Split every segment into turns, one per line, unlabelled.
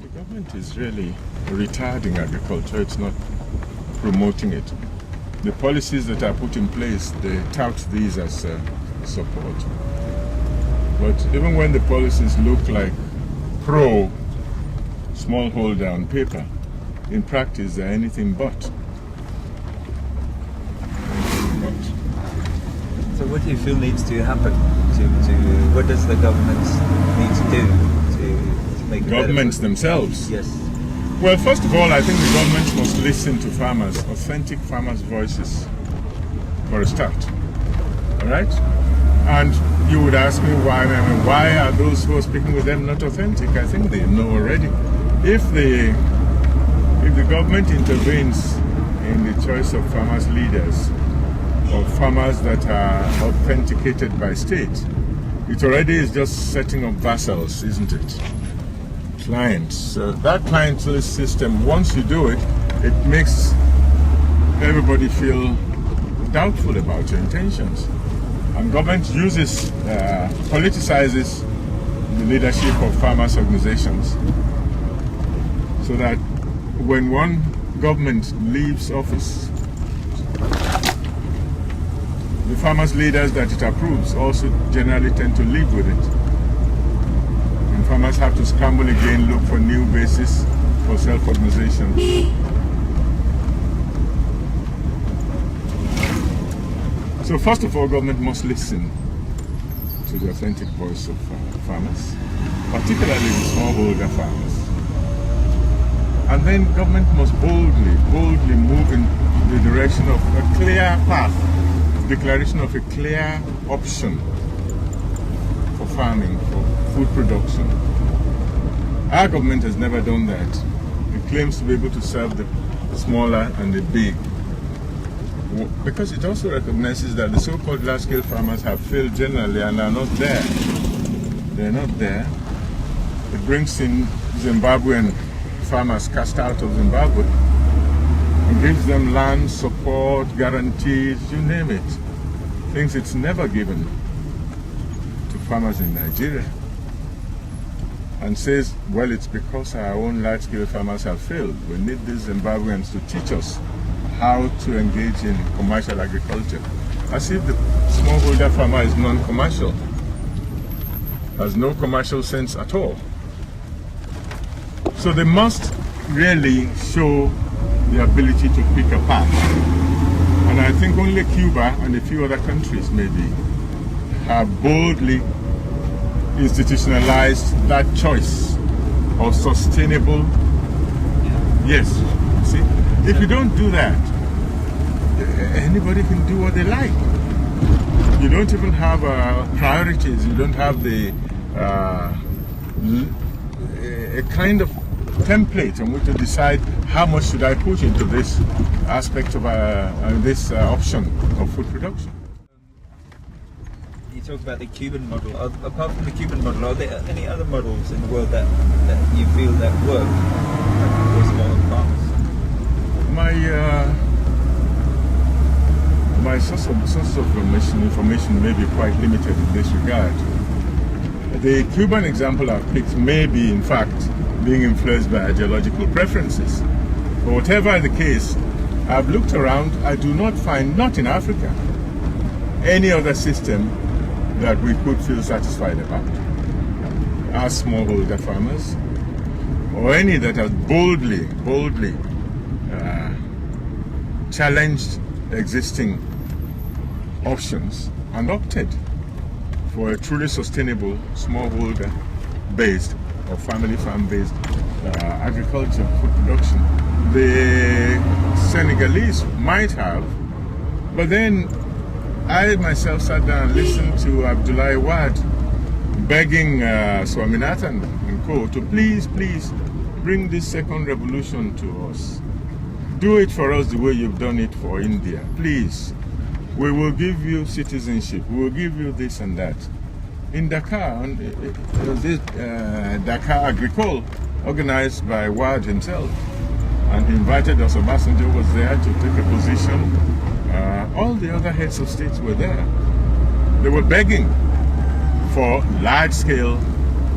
The government is really retarding agriculture. It's not promoting it. The policies that are put in place, they tout these as support. But even when the policies look like pro-smallholder on paper, in practice they're anything but.
So what do you feel needs to happen? What does the government need to do to make
governments themselves?
Yes.
Well, first of all, I think the government must listen to farmers, authentic farmers' voices, for a start. All right? And you would ask me why are those who are speaking with them not authentic? I think they know already. If the government intervenes in the choice of farmers' leaders, or farmers that are authenticated by state, it already is just setting up vassals, isn't it? Clients. So that client list system, once you do it, it makes everybody feel doubtful about your intentions. And government uses, politicizes the leadership of farmers' organizations so that when one government leaves office, the farmers' leaders that it approves also generally tend to live with it. And farmers have to scramble again, look for new bases for self-organization. So first of all, government must listen to the authentic voice of farmers, particularly the smallholder farmers. And then government must boldly move in the direction of a clear path, declaration of a clear option for farming, for food production. Our government has never done that. It claims to be able to serve the smaller and the big, because it also recognizes that the so-called large-scale farmers have failed generally and are not there. They're not there. It brings in Zimbabwean farmers cast out of Zimbabwe. It gives them land support, guarantees, you name it. Things it's never given to farmers in Nigeria. And says, well, it's because our own large-scale farmers have failed. We need these Zimbabweans to teach us how to engage in commercial agriculture. As if the smallholder farmer is non-commercial, has no commercial sense at all. So they must really show the ability to pick a path. And I think only Cuba and a few other countries maybe have boldly institutionalized that choice of sustainable. Yes, see, if you don't do that, anybody can do what they like. You don't even have priorities. You don't have the a kind of template on which to decide how much should I put into this aspect of this option of food production.
You talk about the Cuban model. Apart from the Cuban model, are there any other models in the world that you feel that work for small farmers?
My source of information may be quite limited in this regard. The Cuban example I've picked may be, in fact, being influenced by ideological preferences. But whatever the case, I've looked around, I do not find, not in Africa, any other system that we could feel satisfied about as smallholder farmers, or any that has boldly challenged existing options and opted for a truly sustainable smallholder-based or family farm-based agriculture, food production. The Senegalese might have, but then I myself sat down and listened to Abdoulaye Wade begging Swaminathan and co. to please bring this second revolution to us. Do it for us the way you've done it for India, please. We will give you citizenship, we will give you this and that. In Dakar, this Dakar Agricole, organized by Wade himself, and he invited us. Olaseinde was there to take a position. All the other heads of states were there. They were begging for large-scale,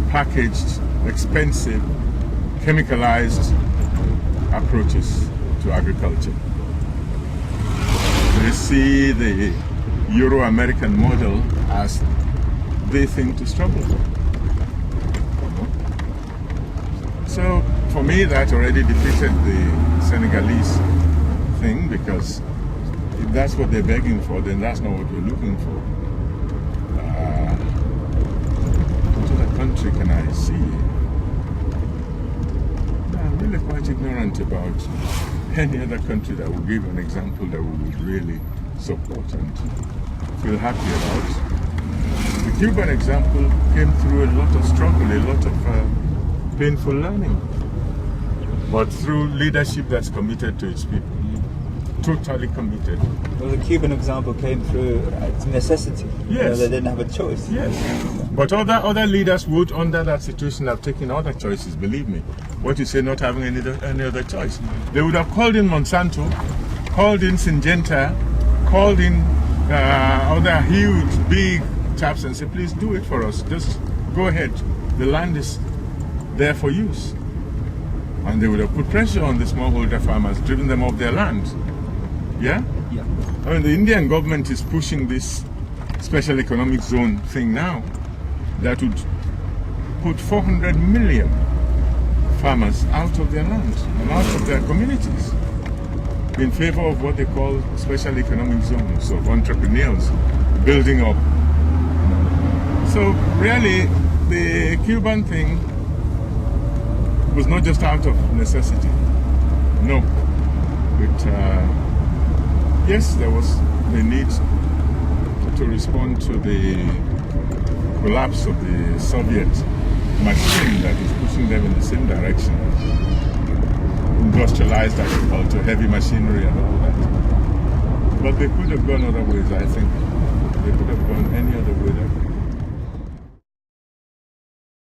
packaged, expensive chemicalized approaches to agriculture. They see the Euro-American model as the thing to struggle for. So for me, that already defeated the Senegalese thing, because if that's what they're begging for, then that's not what we're looking for. What other country can I see? I'm really quite ignorant about any other country that will give an example that we would really support and feel happy about. The Cuban example came through a lot of struggle, a lot of painful learning, but through leadership that's committed to its people. Totally committed.
Well, the Cuban example came through necessity.
Yes.
They didn't have a choice.
Yes. But other leaders would, under that situation, have taken other choices, believe me. What you say, not having any other choice. They would have called in Monsanto, called in Syngenta, called in other huge, big chaps and say, please do it for us. Just go ahead. The land is there for use. And they would have put pressure on the smallholder farmers, driven them off their land. Yeah?
Yeah.
I mean, the Indian government is pushing this special economic zone thing now that would put 400 million farmers out of their land and out of their communities in favor of what they call special economic zones of entrepreneurs building up. So really, the Cuban thing was not just out of necessity. No. Yes, there was the need to respond to the collapse of the Soviet machine that is pushing them in the same direction. Industrialized agriculture, heavy machinery and all that. But they could have gone other ways, I think. They could have gone any other way.